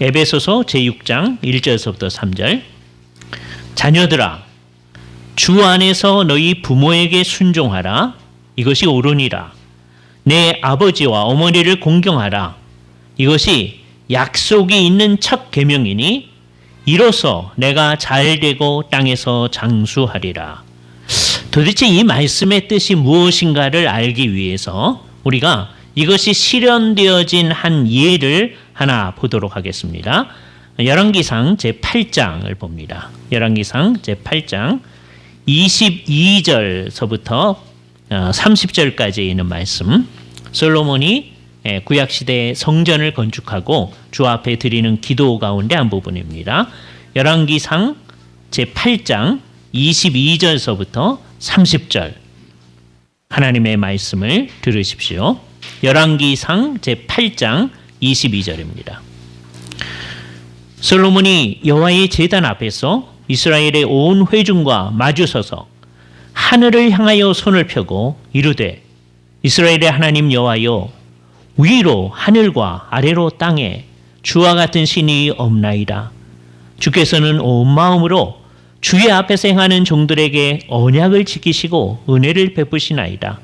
에베소서 제6장 1절에서부터 3절. 자녀들아, 주 안에서 너희 부모에게 순종하라. 이것이 옳으니라. 내 아버지와 어머니를 공경하라. 이것이 약속이 있는 첫 계명이니 이로써 내가 잘되고 땅에서 장수하리라. 도대체 이 말씀의 뜻이 무엇인가를 알기 위해서 우리가 이것이 실현되어진 한 예를 하나 보도록 하겠습니다. 열왕기상 제8장을 봅니다. 열왕기상 제8장 22절서부터 30절까지 있는 말씀. 솔로몬이 구약시대 성전을 건축하고 주 앞에 드리는 기도 가운데 한 부분입니다. 열왕기상 제8장 22절서부터 30절 하나님의 말씀을 들으십시오. 열왕기상 제8장 22절입니다. 솔로몬이 여호와의 제단 앞에서 이스라엘의 온 회중과 마주서서 하늘을 향하여 손을 펴고 이르되 이스라엘의 하나님 여호와여, 위로 하늘과 아래로 땅에 주와 같은 신이 없나이다. 주께서는 온 마음으로 주의 앞에서 행하는 종들에게 언약을 지키시고 은혜를 베푸시나이다.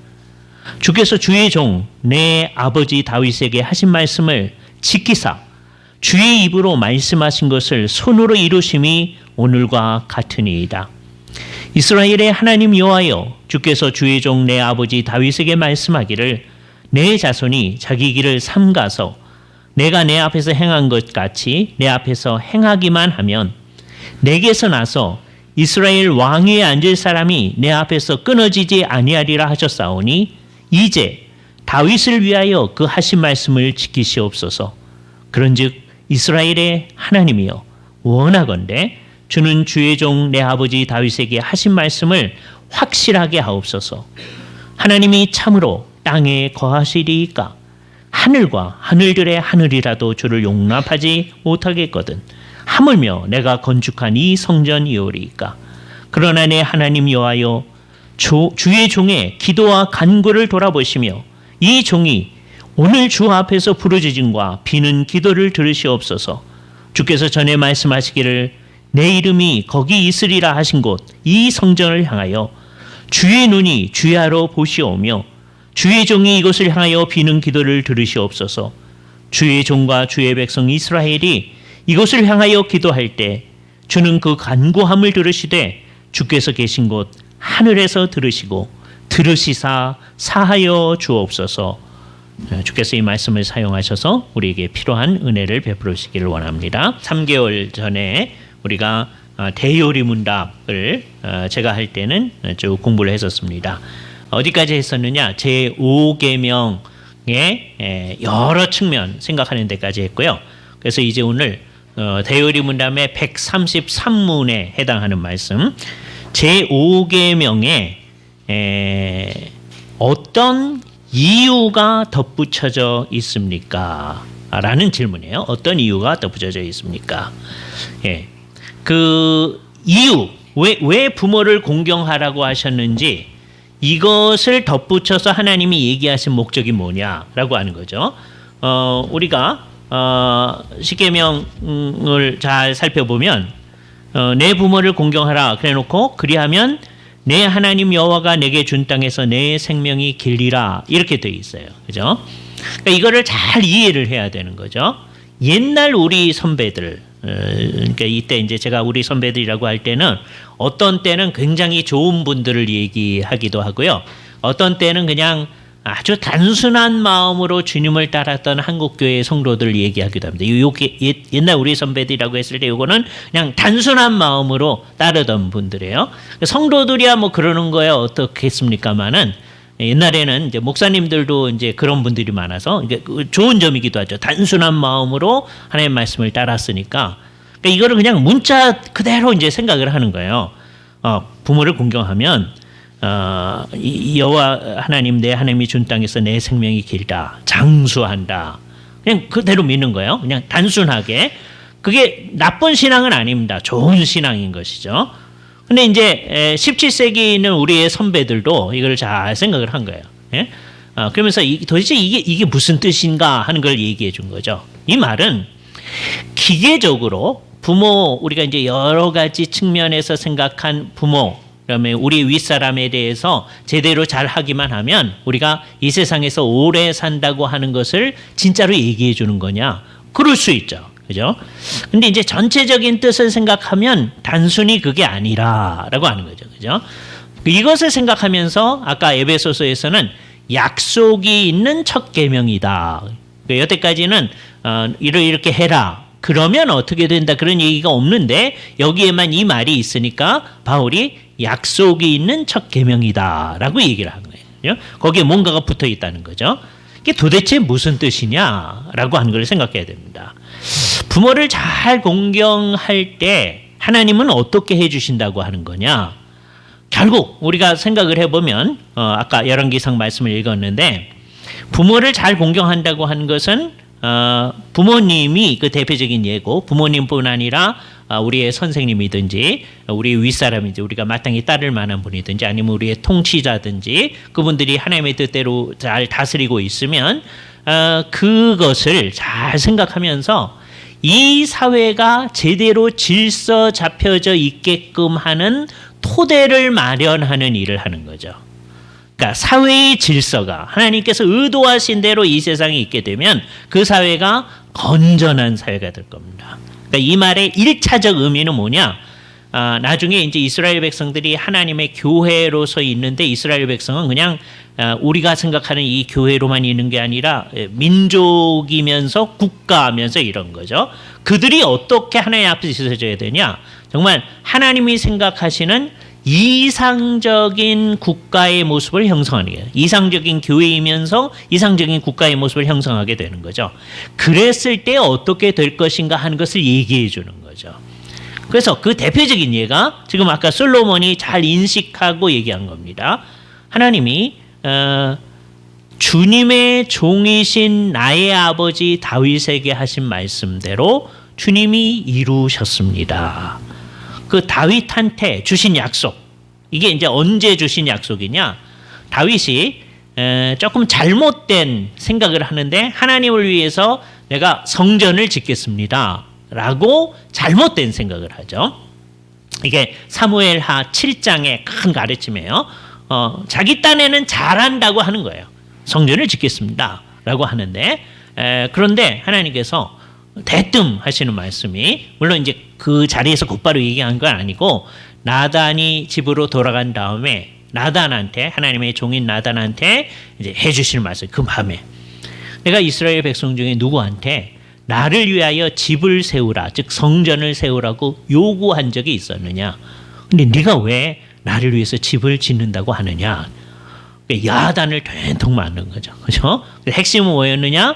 주께서 주의 종 내 아버지 다윗에게 하신 말씀을 지키사 주의 입으로 말씀하신 것을 손으로 이루심이 오늘과 같으니이다. 이스라엘의 하나님 여호와여, 주께서 주의 종 내 아버지 다윗에게 말씀하기를 내 자손이 자기 길을 삼가서 내가 내 앞에서 행한 것 같이 내 앞에서 행하기만 하면 내게서 나서 이스라엘 왕위에 앉을 사람이 내 앞에서 끊어지지 아니하리라 하셨사오니 이제 다윗을 위하여 그 하신 말씀을 지키시옵소서. 그런즉 이스라엘의 하나님이여, 원하건대 주는 주의 종 내 아버지 다윗에게 하신 말씀을 확실하게 하옵소서. 하나님이 참으로 땅에 거하시리이까? 하늘과 하늘들의 하늘이라도 주를 용납하지 못하겠거든. 하물며 내가 건축한 이 성전이오리이까? 그러나 내 하나님 여호와여, 주의 종의 기도와 간구를 돌아보시며 이 종이 오늘 주 앞에서 부르짖음과 비는 기도를 들으시옵소서. 주께서 전에 말씀하시기를 내 이름이 거기 있으리라 하신 곳 이 성전을 향하여 주의 눈이 주야로 보시오며 주의 종이 이것을 향하여 비는 기도를 들으시옵소서. 주의 종과 주의 백성 이스라엘이 이것을 향하여 기도할 때 주는 그 간구함을 들으시되 주께서 계신 곳 하늘에서 들으시고 들으시사 사하여 주옵소서. 주께서 이 말씀을 사용하셔서 우리에게 필요한 은혜를 베풀으시기를 원합니다. 3개월 전에 우리가 대요리 문답을 제가 할 때는 쭉 공부를 했었습니다. 어디까지 했었느냐? 제5계명의 여러 측면 생각하는 데까지 했고요. 그래서 이제 오늘 대요리 문답의 133문에 해당하는 말씀, 제5계명에 어떤 이유가 덧붙여져 있습니까? 라는 질문이에요. 어떤 이유가 덧붙여져 있습니까? 예. 그 이유, 왜 부모를 공경하라고 하셨는지 이것을 덧붙여서 하나님이 얘기하신 목적이 뭐냐라고 하는 거죠. 우리가 십계명을 잘 살펴보면 내 부모를 공경하라 그래놓고 그리하면 내 하나님 여호와가 내게 준 땅에서 내 생명이 길리라 이렇게 되어 있어요. 그죠? 그러니까 이거를 잘 이해를 해야 되는 거죠. 옛날 우리 선배들, 그러니까 이때 이제 제가 우리 선배들이라고 할 때는 어떤 때는 굉장히 좋은 분들을 얘기하기도 하고요. 어떤 때는 그냥 아주 단순한 마음으로 주님을 따랐던 한국교회 성도들을 얘기하기도 합니다. 요게 옛날 우리 선배들이라고 했을 때 요거는 그냥 단순한 마음으로 따르던 분들이에요. 성도들이야 뭐 그러는 거야 어떻겠습니까마는 옛날에는 이제 목사님들도 이제 그런 분들이 많아서 이게 좋은 점이기도 하죠. 단순한 마음으로 하나님의 말씀을 따랐으니까. 그러니까 이거를 그냥 문자 그대로 이제 생각을 하는 거예요. 부모를 공경하면 여호와 하나님 내 하나님이 준 땅에서 내 생명이 길다. 장수한다. 그냥 그대로 믿는 거예요. 그냥 단순하게. 그게 나쁜 신앙은 아닙니다. 좋은 신앙인 것이죠. 근데 이제 17세기 있는 우리의 선배들도 이걸 잘 생각을 한 거예요. 예? 그러면서 도대체 이게 무슨 뜻인가 하는 걸 얘기해 준 거죠. 이 말은 기계적으로 부모, 우리가 이제 여러 가지 측면에서 생각한 부모, 그다음에 우리 윗사람에 대해서 제대로 잘 하기만 하면 우리가 이 세상에서 오래 산다고 하는 것을 진짜로 얘기해 주는 거냐? 그럴 수 있죠. 그죠? 근데 이제 전체적인 뜻을 생각하면 단순히 그게 아니라라고 하는 거죠. 그죠? 이것을 생각하면서 아까 에베소서에서는 약속이 있는 첫 계명이다. 여태까지는 이렇게 해라. 그러면 어떻게 된다. 그런 얘기가 없는데 여기에만 이 말이 있으니까 바울이 약속이 있는 첫 계명이다라고 얘기를 한 거예요. 거기에 뭔가가 붙어 있다는 거죠. 이게 도대체 무슨 뜻이냐라고 하는 걸 생각해야 됩니다. 부모를 잘 공경할 때 하나님은 어떻게 해주신다고 하는 거냐? 결국 우리가 생각을 해보면 아까 열왕기상 말씀을 읽었는데 부모를 잘 공경한다고 하는 것은 부모님이 그 대표적인 예고, 부모님뿐 아니라 우리의 선생님이든지 우리 윗사람이든지 우리가 마땅히 따를 만한 분이든지 아니면 우리의 통치자든지 그분들이 하나님의 뜻대로 잘 다스리고 있으면 그것을 잘 생각하면서 이 사회가 제대로 질서 잡혀져 있게끔 하는 토대를 마련하는 일을 하는 거죠. 그러니까 사회의 질서가 하나님께서 의도하신 대로 이 세상에 있게 되면 그 사회가 건전한 사회가 될 겁니다. 그러니까 이 말의 1차적 의미는 뭐냐? 나중에 이제 이스라엘 백성들이 하나님의 교회로서 있는데 이스라엘 백성은 그냥 우리가 생각하는 이 교회로만 있는 게 아니라 민족이면서 국가면서 이런 거죠. 그들이 어떻게 하나님 앞에 서져야 되냐? 정말 하나님이 생각하시는 이상적인 국가의 모습을 형성하는 거예요. 이상적인 교회이면서 이상적인 국가의 모습을 형성하게 되는 거죠. 그랬을 때 어떻게 될 것인가 하는 것을 얘기해 주는 거죠. 그래서 그 대표적인 예가 지금 아까 솔로몬이 잘 인식하고 얘기한 겁니다. 하나님이 주님의 종이신 나의 아버지 다윗에게 하신 말씀대로 주님이 이루셨습니다. 그 다윗한테 주신 약속, 이게 이제 언제 주신 약속이냐? 다윗이 조금 잘못된 생각을 하는데 하나님을 위해서 내가 성전을 짓겠습니다 라고 잘못된 생각을 하죠. 이게 사무엘하 7장의 큰 가르침이에요. 자기 딴에는 잘한다고 하는 거예요. 성전을 짓겠습니다 라고 하는데 그런데 하나님께서 대뜸 하시는 말씀이, 물론 이제 그 자리에서 곧바로 얘기한 건 아니고 나단이 집으로 돌아간 다음에 나단한테, 하나님의 종인 나단한테 이제 해주시는 말씀, 그 밤에 내가 이스라엘 백성 중에 누구한테 나를 위하여 집을 세우라, 즉 성전을 세우라고 요구한 적이 있었느냐? 근데 네가 왜 나를 위해서 집을 짓는다고 하느냐? 야단을 된통 맞는 거죠. 그렇죠? 핵심은 뭐였느냐?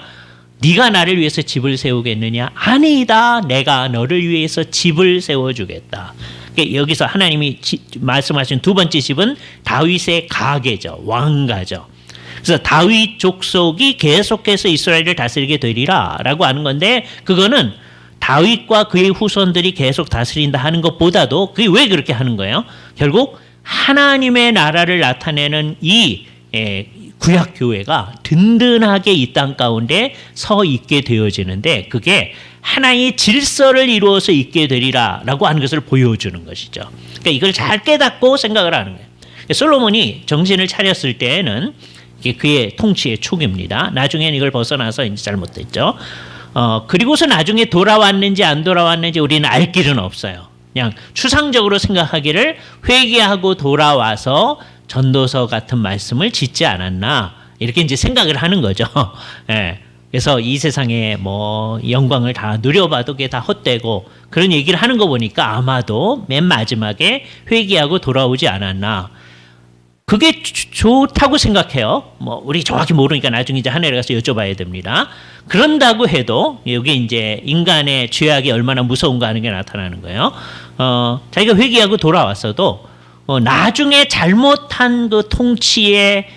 네가 나를 위해서 집을 세우겠느냐? 아니다. 내가 너를 위해서 집을 세워주겠다. 여기서 하나님이 말씀하신 두 번째 집은 다윗의 가계죠. 왕가죠. 그래서 다윗 족속이 계속해서 이스라엘을 다스리게 되리라 라고 하는 건데, 그거는 다윗과 그의 후손들이 계속 다스린다 하는 것보다도 그게 왜 그렇게 하는 거예요? 결국 하나님의 나라를 나타내는 이 구약교회가 든든하게 이 땅 가운데 서 있게 되어지는데 그게 하나의 질서를 이루어서 있게 되리라 라고 하는 것을 보여주는 것이죠. 그러니까 이걸 잘 깨닫고 생각을 하는 거예요. 솔로몬이 정신을 차렸을 때에는 이게 그의 통치의 초기입니다. 나중에는 이걸 벗어나서 이제 잘못됐죠. 그리고서 나중에 돌아왔는지 안 돌아왔는지 우리는 알 길은 없어요. 그냥 추상적으로 생각하기를 회개하고 돌아와서 전도서 같은 말씀을 짓지 않았나 이렇게 이제 생각을 하는 거죠. 예. 그래서 이 세상에 뭐 영광을 다 누려봐도 그게 다 헛되고 그런 얘기를 하는 거 보니까 아마도 맨 마지막에 회개하고 돌아오지 않았나. 그게 좋다고 생각해요. 뭐 우리 정확히 모르니까 나중에 이제 하늘에 가서 여쭤봐야 됩니다. 그런다고 해도 여기 이제 인간의 죄악이 얼마나 무서운가 하는 게 나타나는 거예요. 자기가 회개하고 돌아왔어도 나중에 잘못한 그 통치의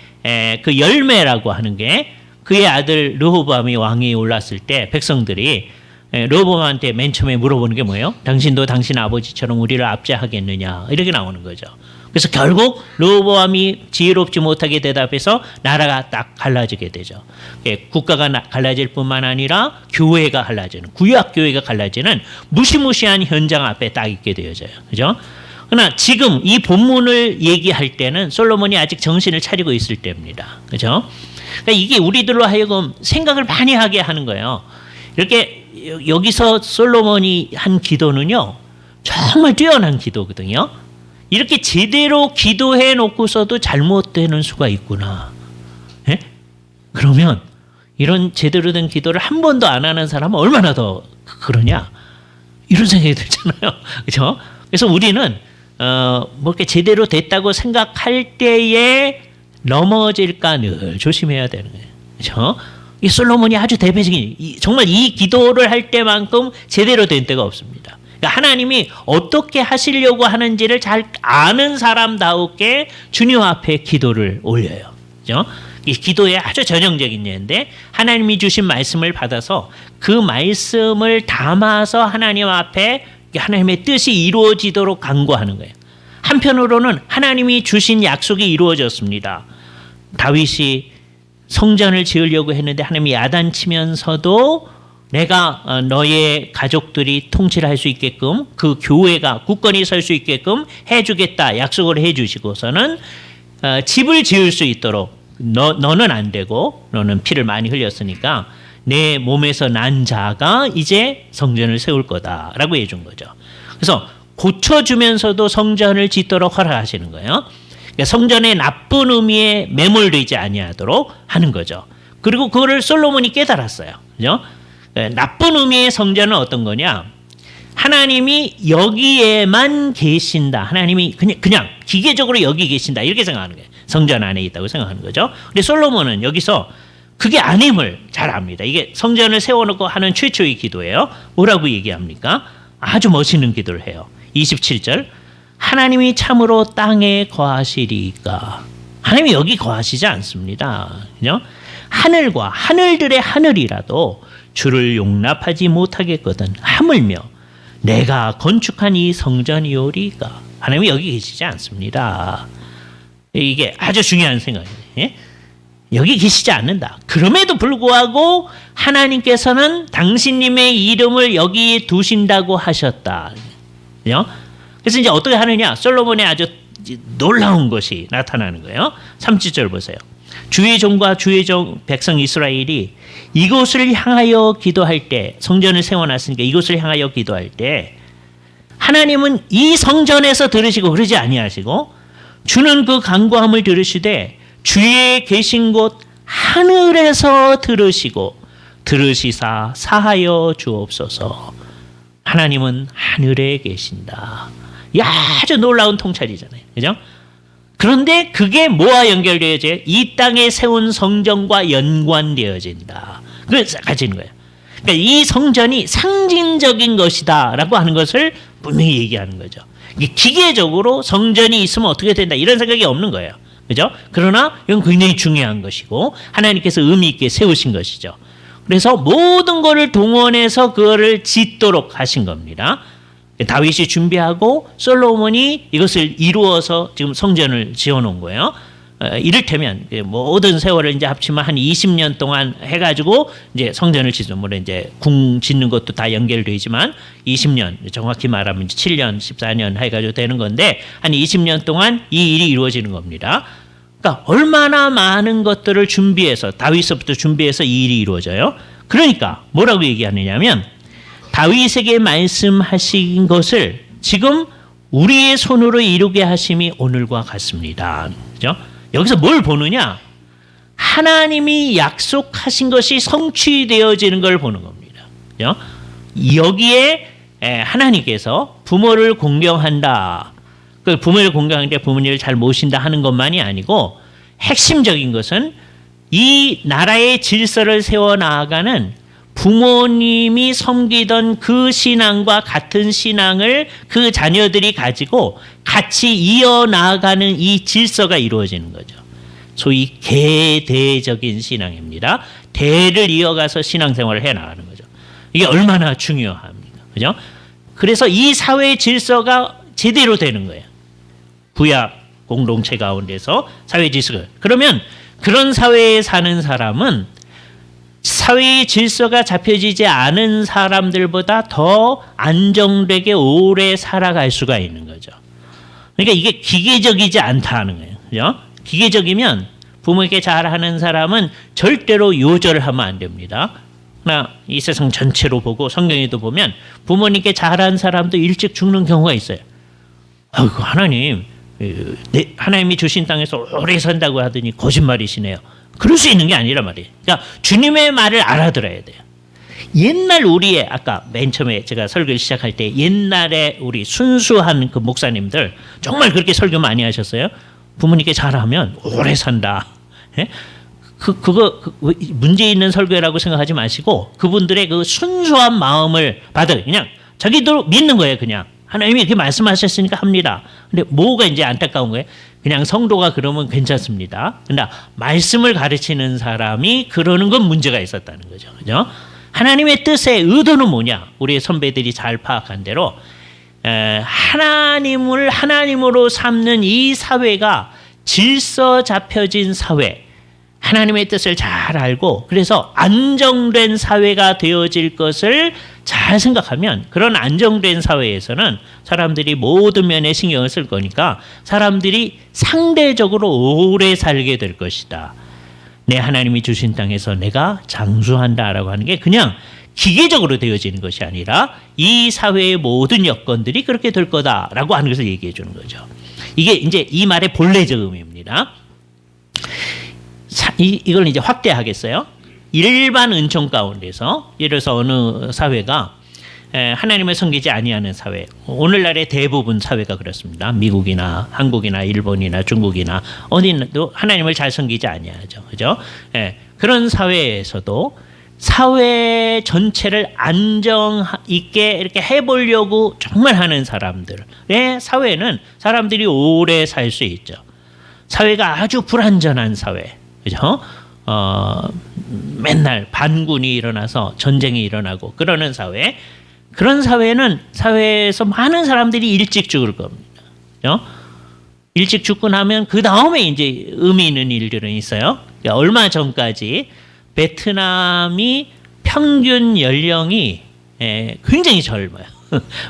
그 열매라고 하는 게 그의 아들 르호보암이 왕위에 올랐을 때 백성들이 르호보암한테 맨 처음에 물어보는 게 뭐예요? 당신도 당신 아버지처럼 우리를 압제하겠느냐 이렇게 나오는 거죠. 그래서 결국 르호보암이 지혜롭지 못하게 대답해서 나라가 딱 갈라지게 되죠. 국가가 갈라질 뿐만 아니라 교회가 갈라지는, 구약 교회가 갈라지는 무시무시한 현장 앞에 딱 있게 되어져요. 그죠? 그러나 지금 이 본문을 얘기할 때는 솔로몬이 아직 정신을 차리고 있을 때입니다. 그죠? 그러니까 이게 우리들로 하여금 생각을 많이 하게 하는 거예요. 이렇게 여기서 솔로몬이 한 기도는요, 정말 뛰어난 기도거든요. 이렇게 제대로 기도해 놓고서도 잘못되는 수가 있구나. 예? 그러면 이런 제대로 된 기도를 한 번도 안 하는 사람은 얼마나 더 그러냐? 이런 생각이 들잖아요. 그렇죠? 그래서 우리는 뭐 이렇게 제대로 됐다고 생각할 때에 넘어질까 늘 조심해야 되는 거예요. 그렇죠? 이 솔로몬이 아주 대표적인, 정말 이 기도를 할 때만큼 제대로 된 때가 없습니다. 그러니까 하나님이 어떻게 하시려고 하는지를 잘 아는 사람다우게 주님 앞에 기도를 올려요. 그죠? 이 기도의 아주 전형적인 예인데, 하나님이 주신 말씀을 받아서 그 말씀을 담아서 하나님 앞에 하나님의 뜻이 이루어지도록 간구하는 거예요. 한편으로는 하나님이 주신 약속이 이루어졌습니다. 다윗이 성전을 지으려고 했는데 하나님이 야단치면서도 내가 너의 가족들이 통치를 할 수 있게끔, 그 교회가 굳건히 설 수 있게끔 해주겠다 약속을 해주시고서는 집을 지을 수 있도록, 너는 안 되고 너는 피를 많이 흘렸으니까 내 몸에서 난 자가 이제 성전을 세울 거다라고 해준 거죠. 그래서 고쳐주면서도 성전을 짓도록 허락하시는 거예요. 그러니까 성전의 나쁜 의미에 매몰되지 아니하도록 하는 거죠. 그리고 그거를 솔로몬이 깨달았어요. 그죠? 나쁜 의미의 성전은 어떤 거냐? 하나님이 여기에만 계신다. 하나님이 그냥 기계적으로 여기 계신다. 이렇게 생각하는 거예요. 성전 안에 있다고 생각하는 거죠. 근데 솔로몬은 여기서 그게 아님을 잘 압니다. 이게 성전을 세워놓고 하는 최초의 기도예요. 뭐라고 얘기합니까? 아주 멋있는 기도를 해요. 27절. 하나님이 참으로 땅에 거하시리까. 하나님이 여기 거하시지 않습니다. 그죠? 하늘과 하늘들의 하늘이라도 주를 용납하지 못하겠거든. 하물며 내가 건축한 이 성전이오리까. 하나님이 여기 계시지 않습니다. 이게 아주 중요한 생각이에요. 예? 여기 계시지 않는다. 그럼에도 불구하고 하나님께서는 당신님의 이름을 여기에 두신다고 하셨다. 그죠? 그래서 이제 어떻게 하느냐? 솔로몬의 아주 놀라운 것이 나타나는 거예요. 30절 보세요. 주의 종과 주의 종 백성 이스라엘이 이곳을 향하여 기도할 때, 성전을 세워놨으니까 이곳을 향하여 기도할 때 하나님은 이 성전에서 들으시고 그러지 아니하시고, 주는 그 간구함을 들으시되 주의 계신 곳 하늘에서 들으시고 들으시사 사하여 주옵소서. 하나님은 하늘에 계신다. 이 아주 놀라운 통찰이잖아요. 그죠? 그런데 그게 뭐와 연결되어져요? 이 땅에 세운 성전과 연관되어진다. 그걸 가지는 거예요. 그러니까 이 성전이 상징적인 것이다라고 하는 것을 분명히 얘기하는 거죠. 이게 기계적으로 성전이 있으면 어떻게 된다 이런 생각이 없는 거예요. 그죠? 그러나 이건 굉장히 중요한 것이고 하나님께서 의미 있게 세우신 것이죠. 그래서 모든 것을 동원해서 그거를 짓도록 하신 겁니다. 다윗이 준비하고 솔로몬이 이것을 이루어서 지금 성전을 지어놓은 거예요. 이를테면 모든 세월을 이제 합치면 한 20년 동안 해가지고 이제 성전을 짓는, 물론 이제 궁 짓는 것도 다 연결되지만 20년, 정확히 말하면 7년, 14년 해가지고 되는 건데 한 20년 동안 이 일이 이루어지는 겁니다. 그러니까 얼마나 많은 것들을 준비해서, 다윗서부터 준비해서 이 일이 이루어져요. 그러니까 뭐라고 얘기하느냐면 다윗에게 말씀하신 것을 지금 우리의 손으로 이루게 하심이 오늘과 같습니다. 그죠? 여기서 뭘 보느냐? 하나님이 약속하신 것이 성취되어지는 걸 보는 겁니다. 그죠? 여기에 하나님께서 부모를 공경한다. 그 부모를 공경하는데 부모님을 잘 모신다 하는 것만이 아니고 핵심적인 것은 이 나라의 질서를 세워나가는 부모님이 섬기던 그 신앙과 같은 신앙을 그 자녀들이 가지고 같이 이어나가는 이 질서가 이루어지는 거죠. 소위 계대적인 신앙입니다. 대를 이어가서 신앙생활을 해나가는 거죠. 이게 얼마나 중요합니까? 그죠? 그래서 이 사회의 질서가 제대로 되는 거예요. 구약 공동체 가운데서 사회 질서. 그러면 그런 사회에 사는 사람은 사회의 질서가 잡혀지지 않은 사람들보다 더 안정되게 오래 살아갈 수가 있는 거죠. 그러니까 이게 기계적이지 않다는 거예요. 그죠? 기계적이면 부모에게 잘하는 사람은 절대로 요절하면 안 됩니다. 나 이 세상 전체로 보고 성경에도 보면 부모님께 잘한 사람도 일찍 죽는 경우가 있어요. 아이고 하나님, 하나님이 주신 땅에서 오래 산다고 하더니 거짓말이시네요. 그럴 수 있는 게 아니란 말이에요. 그러니까 주님의 말을 알아들어야 돼요. 옛날 우리의 아까 맨 처음에 제가 설교를 시작할 때 옛날에 우리 순수한 그 목사님들 정말 그렇게 설교 많이 하셨어요. 부모님께 잘하면 오래 산다. 예? 그거 문제 있는 설교라고 생각하지 마시고 그분들의 그 순수한 마음을 받아 그냥 자기도 믿는 거예요. 그냥 하나님이 이렇게 말씀하셨으니까 합니다. 근데 뭐가 이제 안타까운 거예요? 그냥 성도가 그러면 괜찮습니다. 그러나 말씀을 가르치는 사람이 그러는 건 문제가 있었다는 거죠. 그죠? 하나님의 뜻의 의도는 뭐냐? 우리의 선배들이 잘 파악한 대로 하나님을 하나님으로 삼는 이 사회가 질서 잡혀진 사회, 하나님의 뜻을 잘 알고 그래서 안정된 사회가 되어질 것을 잘 생각하면 그런 안정된 사회에서는 사람들이 모든 면에 신경을 쓸 거니까 사람들이 상대적으로 오래 살게 될 것이다. 내 하나님이 주신 땅에서 내가 장수한다라고 하는 게 그냥 기계적으로 되어지는 것이 아니라 이 사회의 모든 여건들이 그렇게 될 거다라고 하는 것을 얘기해 주는 거죠. 이게 이제 이 말의 본래적 의미입니다. 이걸 이제 확대하겠어요. 일반 은총 가운데서 예를 들어서 어느 사회가 하나님을 섬기지 아니하는 사회, 오늘날의 대부분 사회가 그렇습니다. 미국이나 한국이나 일본이나 중국이나 어디도 하나님을 잘 섬기지 아니하죠. 그죠? 그런 사회에서도 사회 전체를 안정 있게 이렇게 해보려고 정말 하는 사람들의 사회는 사람들이 오래 살 수 있죠. 사회가 아주 불안전한 사회, 그죠? 맨날 반군이 일어나서 전쟁이 일어나고 그러는 사회, 그런 사회는 사회에서 많은 사람들이 일찍 죽을 겁니다. 그죠? 일찍 죽고 나면 그 다음에 이제 의미 있는 일들은 있어요. 그러니까 얼마 전까지 베트남이 평균 연령이 굉장히 젊어요.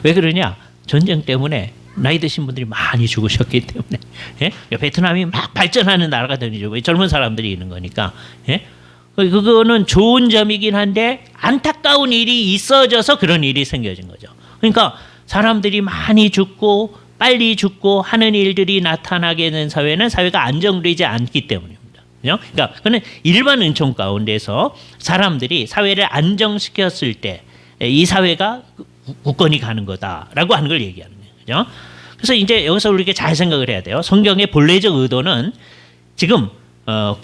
왜 그러냐? 전쟁 때문에 나이 드신 분들이 많이 죽으셨기 때문에. 예? 베트남이 막 발전하는 나라가 되죠. 왜 젊은 사람들이 있는 거니까. 예? 그거는 좋은 점이긴 한데 안타까운 일이 있어져서 그런 일이 생겨진 거죠. 그러니까 사람들이 많이 죽고 빨리 죽고 하는 일들이 나타나게 된 사회는 사회가 안정되지 않기 때문입니다. 그러니까 그는 일반 은총 가운데서 사람들이 사회를 안정시켰을 때 이 사회가 굳건히 가는 거다라고 하는 걸 얘기하는 거예요. 그래서 이제 여기서 우리가 잘 생각을 해야 돼요. 성경의 본래적 의도는 지금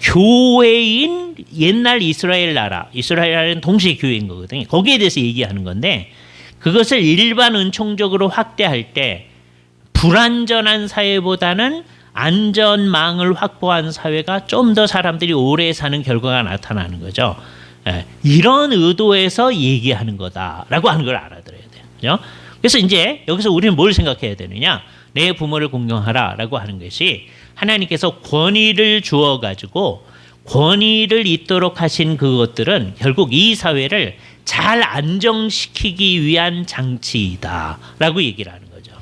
교회인 옛날 이스라엘 나라, 이스라엘 나라는 동시에 교회인 거거든요. 거기에 대해서 얘기하는 건데 그것을 일반 은총적으로 확대할 때 불안전한 사회보다는 안전망을 확보한 사회가 좀 더 사람들이 오래 사는 결과가 나타나는 거죠. 이런 의도에서 얘기하는 거다라고 하는 걸 알아들어야 돼요. 그죠? 그래서 이제 여기서 우리는 뭘 생각해야 되느냐? 내 부모를 공경하라라고 하는 것이 하나님께서 권위를 주어 가지고 권위를 잇도록 하신 그것들은 결국 이 사회를 잘 안정시키기 위한 장치이다라고 얘기를 하는 거죠.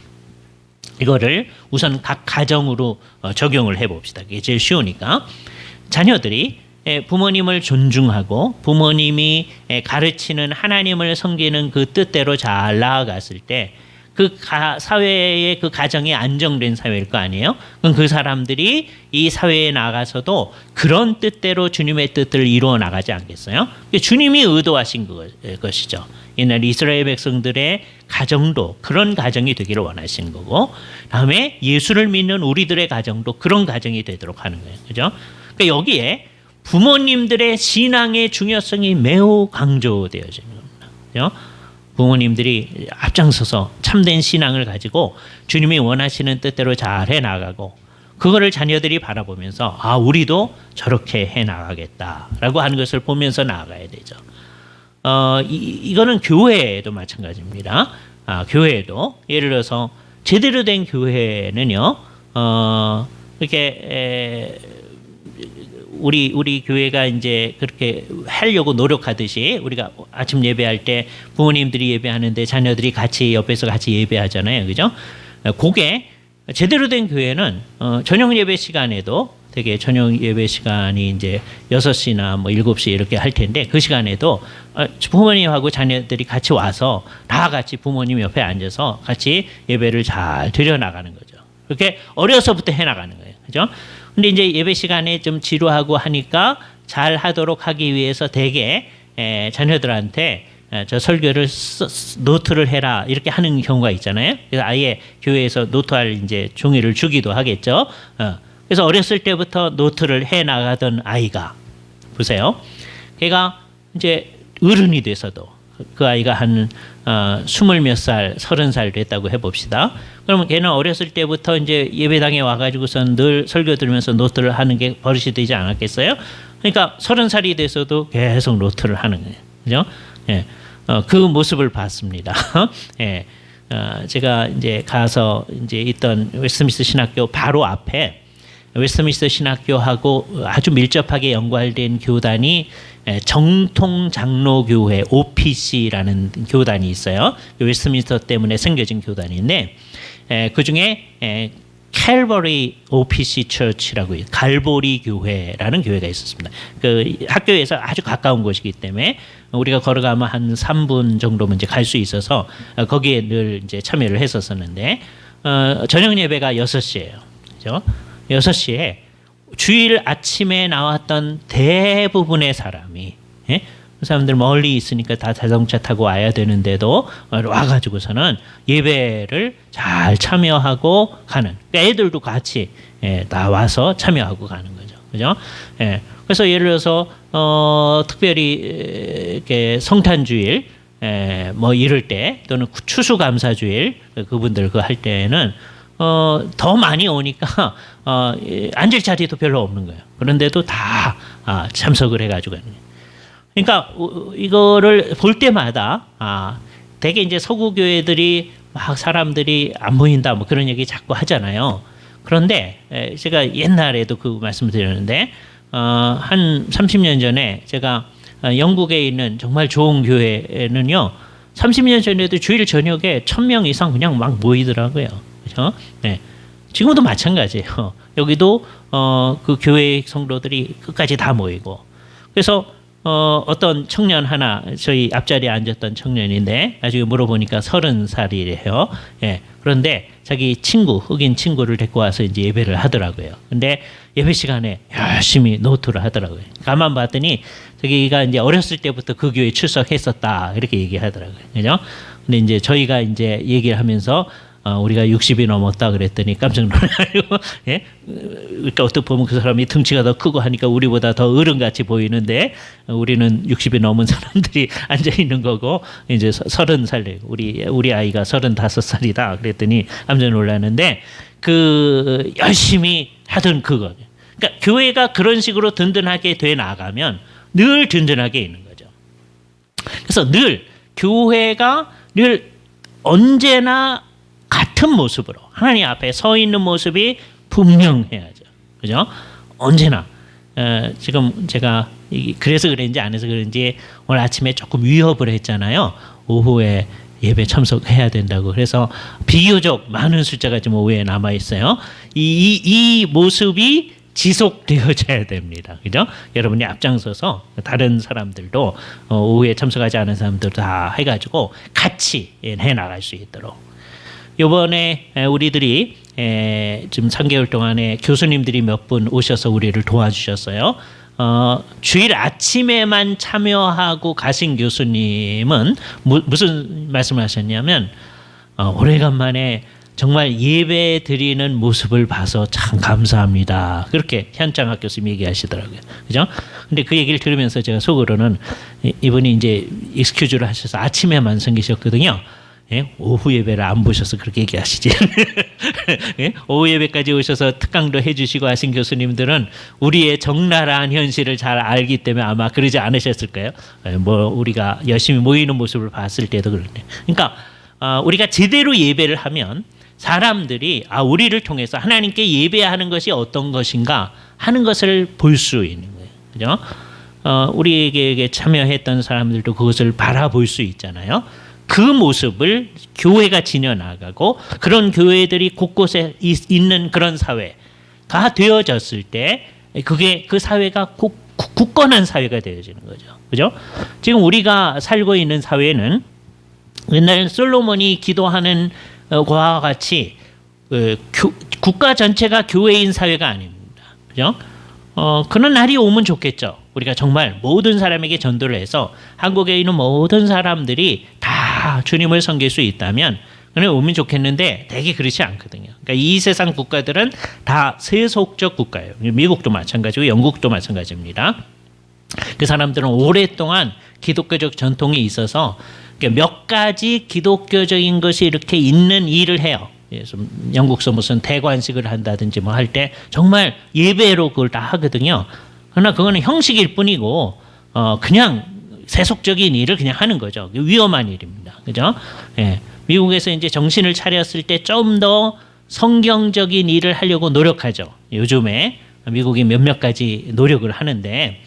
이거를 우선 각 가정으로 적용을 해봅시다. 그게 제일 쉬우니까. 자녀들이 부모님을 존중하고 부모님이 가르치는 하나님을 섬기는 그 뜻대로 잘 나아갔을 때 그 사회의 그 가정이 안정된 사회일 거 아니에요? 그럼 그 사람들이 이 사회에 나가서도 그런 뜻대로 주님의 뜻을 이루어 나가지 않겠어요? 주님이 의도하신 것이죠. 옛날 이스라엘 백성들의 가정도 그런 가정이 되기를 원하시는 거고, 다음에 예수를 믿는 우리들의 가정도 그런 가정이 되도록 하는 거예요. 그죠? 그러니까 여기에 부모님들의 신앙의 중요성이 매우 강조되어지는 겁니다. 그죠? 부모님들이 앞장서서 참된 신앙을 가지고 주님이 원하시는 뜻대로 잘 해나가고 그거를 자녀들이 바라보면서 아 우리도 저렇게 해나가겠다라고 하는 것을 보면서 나아가야 되죠. 이거는 교회에도 마찬가지입니다. 교회에도 예를 들어서 제대로 된 교회는요 이렇게 우리 교회가 이제 그렇게 하려고 노력하듯이 우리가 아침 예배할 때 부모님들이 예배하는데 자녀들이 같이 옆에서 같이 예배하잖아요, 그죠? 그게 제대로 된 교회는 저녁 예배 시간에도 되게 저녁 예배 시간이 이제 6시나 뭐 7시 이렇게 할 텐데 그 시간에도 부모님하고 자녀들이 같이 와서 다 같이 부모님 옆에 앉아서 같이 예배를 잘 드려 나가는 거죠. 그렇게 어려서부터 해 나가는 거예요, 그죠? 근데 이제 예배 시간에 좀 지루하고 하니까 잘 하도록 하기 위해서 되게 자녀들한테 저 설교를 노트를 해라 이렇게 하는 경우가 있잖아요. 그래서 아예 교회에서 노트할 이제 종이를 주기도 하겠죠. 그래서 어렸을 때부터 노트를 해 나가던 아이가 보세요. 걔가 이제 어른이 돼서도 그 아이가 한 20몇 살, 30살 됐다고 해봅시다. 그러면 걔는 어렸을 때부터 이제 예배당에 와가지고선 늘 설교 들으면서 노트를 하는 게 버릇이 되지 않았겠어요? 그러니까 30살이 돼서도 계속 노트를 하는 거예요. 그죠? 예. 그 모습을 봤습니다. 예. 제가 이제 가서 이제 있던 웨스트민스터 신학교 바로 앞에 웨스트민스터 신학교하고 아주 밀접하게 연관된 교단이 정통장로교회 OPC라는 교단이 있어요. 웨스트민스터 때문에 생겨진 교단인데 그 중에 캘버리 OPC 처치라고 갈보리 교회라는 교회가 있었습니다. 그 학교에서 아주 가까운 곳이기 때문에 우리가 걸어가면 한 3분 정도면 이제 갈 수 있어서 거기에 늘 이제 참여를 했었었는데 저녁 예배가 6시예요. 그죠? 6시에 주일 아침에 나왔던 대부분의 사람이 그 사람들 멀리 있으니까 다 자동차 타고 와야 되는데도 와가지고서는 예배를 잘 참여하고 가는. 그러니까 애들도 같이 나와서 참여하고 가는 거죠. 그죠? 그래서 예를 들어서 특별히 이렇게 성탄주일 뭐 이럴 때 또는 추수감사주일 그분들 그 할 때는 더 많이 오니까 앉을 자리도 별로 없는 거예요. 그런데도 다 참석을 해가지고 하는 거예요. 그러니까 이거를 볼 때마다 되게 이제 서구 교회들이 막 사람들이 안 보인다 뭐 그런 얘기 자꾸 하잖아요. 그런데 제가 옛날에도 그 말씀을 드렸는데 한 30년 전에 제가 영국에 있는 정말 좋은 교회는요 30년 전에도 주일 저녁에 1000명 이상 그냥 막 모이더라고요. 그렇죠? 네. 지금도 마찬가지예요. 여기도 그 교회 성도들이 끝까지 다 모이고 그래서 어떤 청년 하나 저희 앞자리에 앉았던 청년인데 나중에 물어보니까 30살이래요. 예. 그런데 자기 친구 흑인 친구를 데리고 와서 이제 예배를 하더라고요. 근데 예배 시간에 열심히 노트를 하더라고요. 가만 봤더니 자기가 이제 어렸을 때부터 그 교회에 출석했었다 이렇게 얘기하더라고요. 그죠? 근데 이제 저희가 이제 얘기를 하면서 우리가 60이 넘었다 그랬더니 깜짝 놀라가지고 예? 그러니까 어떻게 보면 그 사람이 등치가 더 크고 하니까 우리보다 더 어른같이 보이는데 우리는 60이 넘은 사람들이 앉아 있는 거고 이제 30살 우리 아이가 35살이다 그랬더니 깜짝 놀랐는데 그 열심히 하던 그거 그러니까 교회가 그런 식으로 든든하게 돼 나가면 늘 든든하게 있는 거죠. 그래서 늘 교회가 늘 언제나 같은 모습으로 하나님 앞에 서 있는 모습이 분명해야죠. 그죠? 언제나 지금 제가 그래서 그런지 안 해서 그런지 오늘 아침에 조금 위협을 했잖아요. 오후에 예배 참석해야 된다고. 그래서 비교적 많은 숫자가 지금 오후에 남아 있어요. 이 모습이 지속되어져야 됩니다. 그죠? 여러분이 앞장서서 다른 사람들도 오후에 참석하지 않은 사람들 다 해가지고 같이 해 나갈 수 있도록. 이번에 우리들이 지금 3개월 동안에 교수님들이 몇 분 오셔서 우리를 도와주셨어요. 주일 아침에만 참여하고 가신 교수님은 무슨 말씀을 하셨냐면 오래간만에 정말 예배 드리는 모습을 봐서 참 감사합니다. 그렇게 현장학 교수님이 얘기하시더라고요. 그죠? 근데 그 얘기를 들으면서 제가 속으로는 이분이 이제 익스큐즈를 하셔서 아침에만 섬기셨거든요. 예? 오후 예배를 안 보셔서 그렇게 얘기하시지. 예? 오후 예배까지 오셔서 특강도 해주시고 하신 교수님들은 우리의 적나라한 현실을 잘 알기 때문에 아마 그러지 않으셨을 거예요. 뭐 우리가 열심히 모이는 모습을 봤을 때도 그런데. 그러니까 우리가 제대로 예배를 하면 사람들이 우리를 통해서 하나님께 예배하는 것이 어떤 것인가 하는 것을 볼 수 있는 거예요. 그죠? 우리에게 참여했던 사람들도 그것을 바라볼 수 있잖아요. 그 모습을 교회가 지녀나가고 그런 교회들이 곳곳에 있는 그런 사회가 되어졌을 때 그게 그 사회가 굳건한 사회가 되어지는 거죠. 그죠? 지금 우리가 살고 있는 사회는 옛날 솔로몬이 기도하는 것과 같이 국가 전체가 교회인 사회가 아닙니다. 그죠? 그런 날이 오면 좋겠죠. 우리가 정말 모든 사람에게 전도를 해서 한국에 있는 모든 사람들이 다 주님을 섬길 수 있다면 그냥 오면 좋겠는데 되게 그렇지 않거든요. 그러니까 이 세상 국가들은 다 세속적 국가예요. 미국도 마찬가지고 영국도 마찬가지입니다. 그 사람들은 오랫동안 기독교적 전통이 있어서 몇 가지 기독교적인 것이 이렇게 있는 일을 해요. 영국서 무슨 대관식을 한다든지 뭐 할 때 정말 예배로 그걸 다 하거든요. 그러나 그거는 형식일 뿐이고 그냥 세속적인 일을 그냥 하는 거죠. 위험한 일입니다. 그죠? 예. 미국에서 이제 정신을 차렸을 때 좀 더 성경적인 일을 하려고 노력하죠. 요즘에 미국이 몇몇 가지 노력을 하는데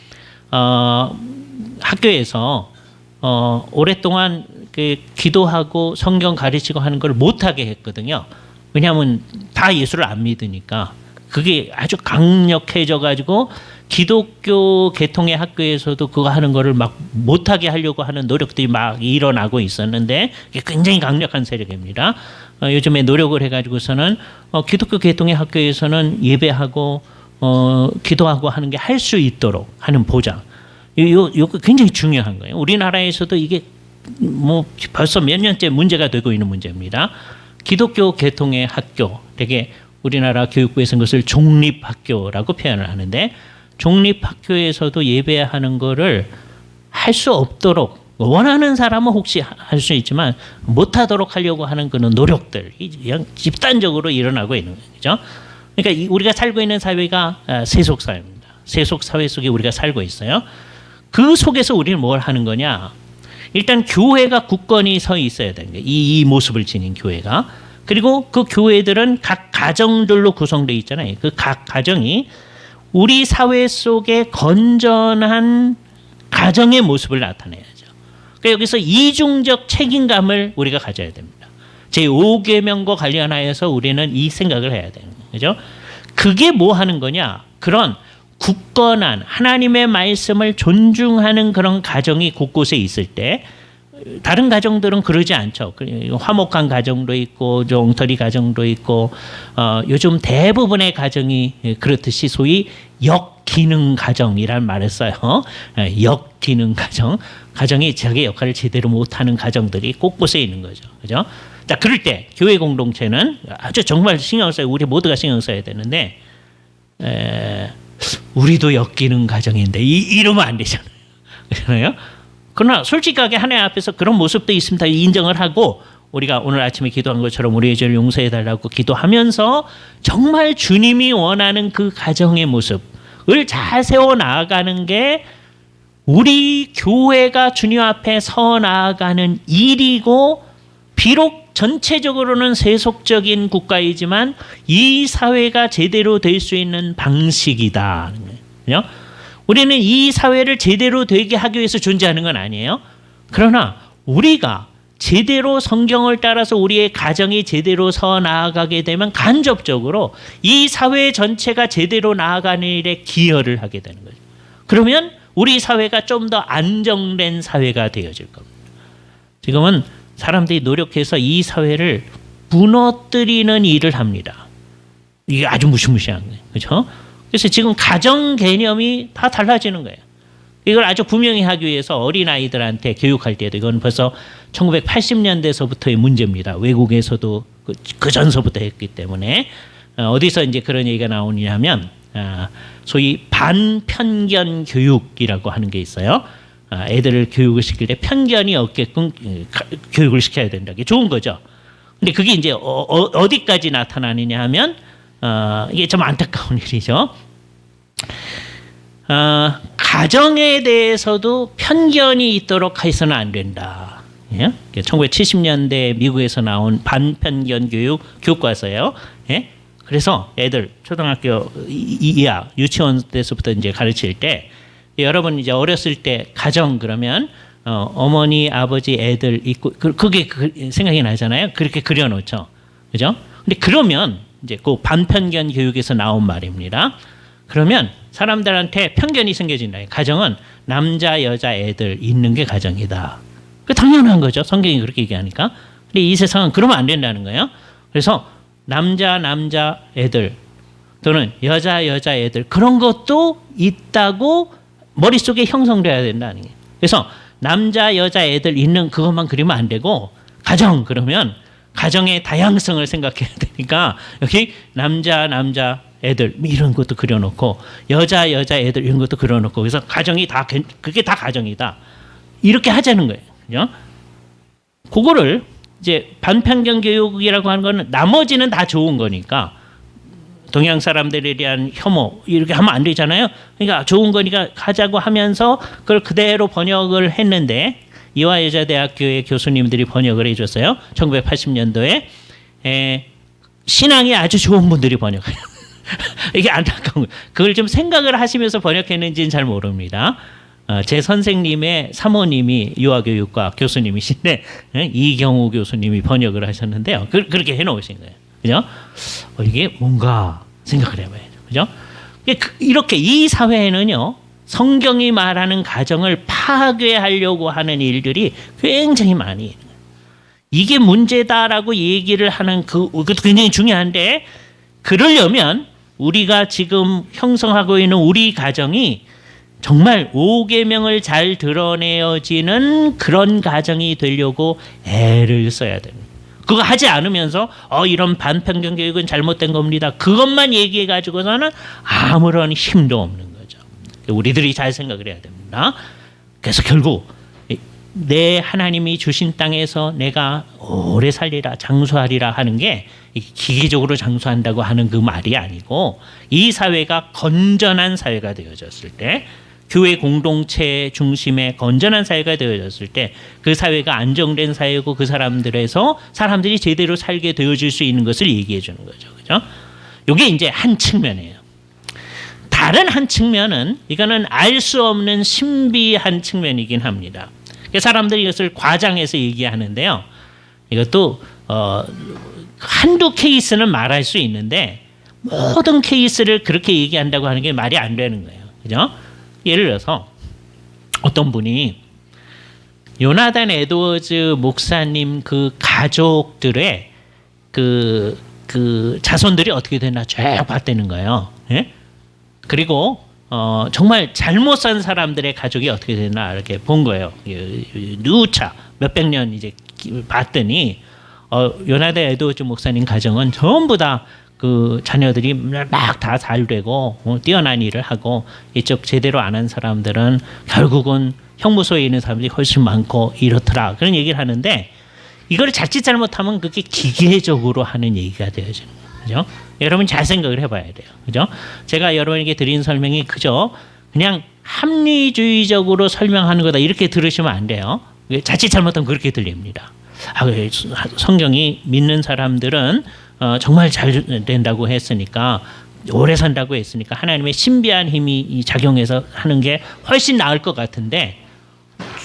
학교에서 오랫동안 기도하고 성경 가르치고 하는 걸 못하게 했거든요. 왜냐하면 다 예수를 안 믿으니까 그게 아주 강력해져 가지고 기독교 계통의 학교에서도 그거 하는 거를 막 못하게 하려고 하는 노력들이 막 일어나고 있었는데 이게 굉장히 강력한 세력입니다. 요즘에 노력을 해가지고서는 기독교 계통의 학교에서는 예배하고 기도하고 하는 게 할 수 있도록 하는 보장. 이거 굉장히 중요한 거예요. 우리나라에서도 이게 뭐 벌써 몇 년째 문제가 되고 있는 문제입니다. 기독교 계통의 학교, 되게 우리나라 교육부에서는 그것을 종립학교라고 표현을 하는데 종립학교에서도 예배하는 거를 할 수 없도록 원하는 사람은 혹시 할 수 있지만 못하도록 하려고 하는 그런 노력들이 집단적으로 일어나고 있는 거죠. 그러니까 우리가 살고 있는 사회가 세속 사회입니다. 세속 사회 속에 우리가 살고 있어요. 그 속에서 우리는 뭘 하는 거냐? 일단 교회가 굳건히 서 있어야 되는 거예요. 이 모습을 지닌 교회가. 그리고 그 교회들은 각 가정들로 구성되어 있잖아요. 그 각 가정이 우리 사회 속에 건전한 가정의 모습을 나타내야죠. 그러니까 여기서 이중적 책임감을 우리가 가져야 됩니다. 제5계명과 관련하여서 우리는 이 생각을 해야 되는 거죠. 그게 뭐 하는 거냐? 그런 굳건한 하나님의 말씀을 존중하는 그런 가정이 곳곳에 있을 때 다른 가정들은 그러지 않죠. 화목한 가정도 있고 엉터리 가정도 있고 요즘 대부분의 가정이 그렇듯이 소위 역기능 가정이란 말을 써요. 역기능 가정. 가정이 자기 역할을 제대로 못하는 가정들이 곳곳에 있는 거죠. 그죠? 자, 그럴 때 교회 공동체는 아주 정말 신경 써요. 우리 모두가 신경 써야 되는데 우리도 역기능 가정인데 이러면 안 되잖아요. 그렇잖아요. 그러나 솔직하게 하나님 앞에서 그런 모습도 있습니다. 인정을 하고 우리가 오늘 아침에 기도한 것처럼 우리의 죄를 용서해 달라고 기도하면서 정말 주님이 원하는 그 가정의 모습을 잘 세워 나가는 게 우리 교회가 주님 앞에 서 나아가는 일이고 비록 전체적으로는 세속적인 국가이지만 이 사회가 제대로 될 수 있는 방식이다. 그죠? 우리는 이 사회를 제대로 되게 하기 위해서 존재하는 건 아니에요. 그러나 우리가 제대로 성경을 따라서 우리의 가정이 제대로 서 나아가게 되면 간접적으로 이 사회 전체가 제대로 나아가는 일에 기여를 하게 되는 거죠. 그러면 우리 사회가 좀 더 안정된 사회가 되어질 겁니다. 지금은 사람들이 노력해서 이 사회를 무너뜨리는 일을 합니다. 이게 아주 무시무시한 거예요. 그렇죠? 그래서 지금 가정 개념이 다 달라지는 거예요. 이걸 아주 분명히 하기 위해서 어린아이들한테 교육할 때도 이건 벌써 1980년대서부터의 문제입니다. 외국에서도 그 전서부터 했기 때문에 어디서 이제 그런 얘기가 나오냐면 소위 반편견 교육이라고 하는 게 있어요. 애들을 교육을 시킬 때 편견이 없게끔 교육을 시켜야 된다. 이게 좋은 거죠. 근데 그게 이제 어디까지 나타나느냐 하면 이게 좀 안타까운 일이죠. 가정에 대해서도 편견이 있도록 해서는 안 된다. 예? 1970년대 미국에서 나온 반편견 교육 교과서예요. 예? 그래서 애들 초등학교 이하 유치원 때서부터 이제 가르칠 때 여러분 이제 어렸을 때 가정 그러면 어머니 아버지 애들 있고 그게 생각이 나잖아요. 그렇게 그려놓죠. 그죠? 근데 그러면 이제 그 반편견 교육에서 나온 말입니다. 그러면 사람들한테 편견이 생겨진다. 가정은 남자 여자 애들 있는 게 가정이다. 그 당연한 거죠. 성경이 그렇게 얘기하니까. 근데 이 세상은 그러면 안 된다는 거예요. 그래서 남자 애들 또는 여자 애들 그런 것도 있다고 머릿속에 형성돼야 된다는 거예요. 그래서 남자 여자 애들 있는 그것만 그리면 안 되고 가정 그러면 가정의 다양성을 생각해야 되니까 여기 남자 애들 이런 것도 그려놓고 여자 애들 이런 것도 그려놓고 그래서 가정이 다 그게 다 가정이다. 이렇게 하자는 거예요. 그죠? 그거를 이제 반편견 교육이라고 하는 거는 나머지는 다 좋은 거니까 동양 사람들에 대한 혐오 이렇게 하면 안 되잖아요. 그러니까 좋은 거니까 하자고 하면서 그걸 그대로 번역을 했는데 이화여자대학교의 교수님들이 번역을 해줬어요. 1980년도에 신앙이 아주 좋은 분들이 번역해요. 이게 안타까운 거예요. 그걸 좀 생각을 하시면서 번역했는지는 잘 모릅니다. 제 선생님의 사모님이 유아교육과 교수님이신데 이경우 교수님이 번역을 하셨는데요. 그렇게 해놓으신 거예요. 그죠? 이게 뭔가 생각을 해봐야죠. 그죠? 이렇게 이 사회에는요, 성경이 말하는 가정을 파괴하려고 하는 일들이 굉장히 많이 있는 거예요. 이게 문제다라고 얘기를 하는 그것도 굉장히 중요한데, 그러려면 우리가 지금 형성하고 있는 우리 가정이 정말 5계명을 잘 드러내어지는 그런 가정이 되려고 애를 써야 됩니다. 그거 하지 않으면서 이런 반편견 교육은 잘못된 겁니다. 그것만 얘기해 가지고서는 아무런 힘도 없는 거죠. 우리들이 잘 생각을 해야 됩니다. 그래서 결국 내 하나님이 주신 땅에서 내가 오래 살리라 장수하리라 하는 게 기계적으로 장수한다고 하는 그 말이 아니고 이 사회가 건전한 사회가 되어졌을 때 교회 공동체 중심의 건전한 사회가 되어졌을 때 그 사회가 안정된 사회고 그 사람들에서 사람들이 제대로 살게 되어질 수 있는 것을 얘기해 주는 거죠. 그죠? 이게 이제 한 측면이에요. 다른 한 측면은 이거는 알 수 없는 신비한 측면이긴 합니다. 사람들이 이것을 과장해서 얘기하는데요. 이것도 한두 케이스는 말할 수 있는데 모든 케이스를 그렇게 얘기한다고 하는 게 말이 안 되는 거예요. 그죠? 예를 들어서 어떤 분이 요나단 에드워즈 목사님 그 가족들의 그 자손들이 어떻게 되나 쭉 봤다는 거예요. 예? 그리고 정말 잘못 산 사람들의 가족이 어떻게 되나 이렇게 본 거예요. 누차 몇백 년 이제 봤더니 요나단 에드워즈 목사님 가정은 전부 다 그 자녀들이 막 다 잘 되고 뛰어난 일을 하고 이쪽 제대로 안 한 사람들은 결국은 형무소에 있는 사람들이 훨씬 많고 이렇더라 그런 얘기를 하는데 이걸 자칫 잘못하면 그게 기계적으로 하는 얘기가 되어지는 거죠. 여러분 잘 생각을 해봐야 돼요. 그죠? 제가 여러분에게 드린 설명이 그냥 합리주의적으로 설명하는 거다 이렇게 들으시면 안 돼요. 자칫 잘못하면 그렇게 들립니다. 성경이 믿는 사람들은 정말 잘 된다고 했으니까 오래 산다고 했으니까 하나님의 신비한 힘이 작용해서 하는 게 훨씬 나을 것 같은데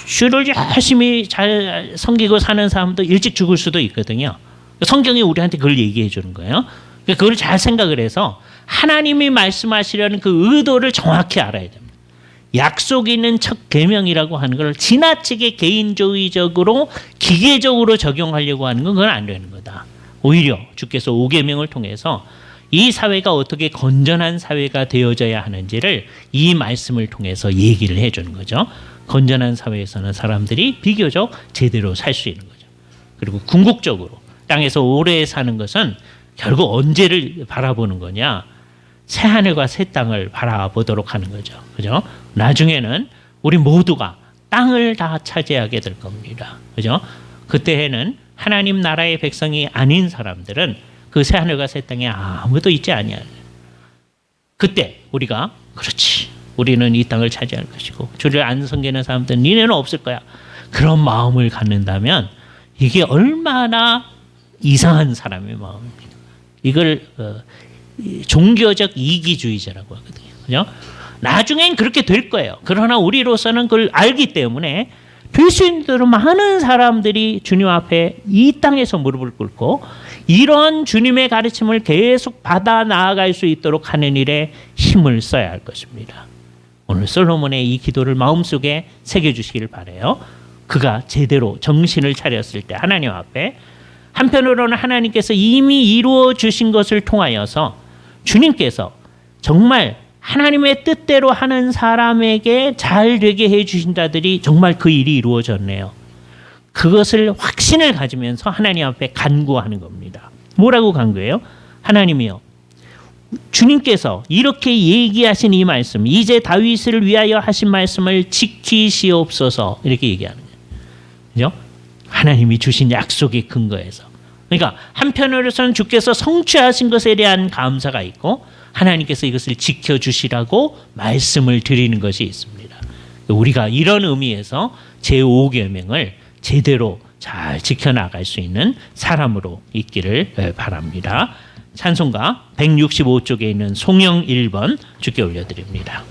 주를 열심히 잘 섬기고 사는 사람도 일찍 죽을 수도 있거든요. 성경이 우리한테 그걸 얘기해 주는 거예요. 그걸 잘 생각을 해서 하나님이 말씀하시려는 그 의도를 정확히 알아야 됩니다. 약속 있는 첫 계명이라고 하는 걸 지나치게 개인주의적으로 기계적으로 적용하려고 하는 건 그건 안 되는 거다. 오히려 주께서 5계명을 통해서 이 사회가 어떻게 건전한 사회가 되어져야 하는지를 이 말씀을 통해서 얘기를 해주는 거죠. 건전한 사회에서는 사람들이 비교적 제대로 살 수 있는 거죠. 그리고 궁극적으로 땅에서 오래 사는 것은 결국 언제를 바라보는 거냐? 새 하늘과 새 땅을 바라보도록 하는 거죠. 그죠? 나중에는 우리 모두가 땅을 다 차지하게 될 겁니다. 그죠? 그때에는 하나님 나라의 백성이 아닌 사람들은 그 새 하늘과 새 땅에 아무도 있지 아니하리라. 그때 우리가 그렇지. 우리는 이 땅을 차지할 것이고 주를 안 섬기는 사람들은 니네는 없을 거야. 그런 마음을 갖는다면 이게 얼마나 이상한 사람의 마음입니까? 이걸 종교적 이기주의자라고 하거든요. 그죠? 나중엔 그렇게 될 거예요. 그러나 우리로서는 그걸 알기 때문에 될 수 있는 대로 많은 사람들이 주님 앞에 이 땅에서 무릎을 꿇고 이런 주님의 가르침을 계속 받아 나아갈 수 있도록 하는 일에 힘을 써야 할 것입니다. 오늘 솔로몬의 이 기도를 마음속에 새겨주시길 바라요. 그가 제대로 정신을 차렸을 때 하나님 앞에 한편으로는 하나님께서 이미 이루어 주신 것을 통하여서 주님께서 정말 하나님의 뜻대로 하는 사람에게 잘 되게 해 주신 자들이 정말 그 일이 이루어졌네요. 그것을 확신을 가지면서 하나님 앞에 간구하는 겁니다. 뭐라고 간구해요? 하나님이요, 주님께서 이렇게 얘기하신 이 말씀, 이제 다윗을 위하여 하신 말씀을 지키시옵소서, 이렇게 얘기하는 거예요. 그죠? 하나님이 주신 약속의 근거에서. 그러니까 한편으로서는 주께서 성취하신 것에 대한 감사가 있고 하나님께서 이것을 지켜주시라고 말씀을 드리는 것이 있습니다. 우리가 이런 의미에서 제5계명을 제대로 잘 지켜나갈 수 있는 사람으로 있기를 바랍니다. 찬송가 165쪽에 있는 송영 1번 주께 올려드립니다.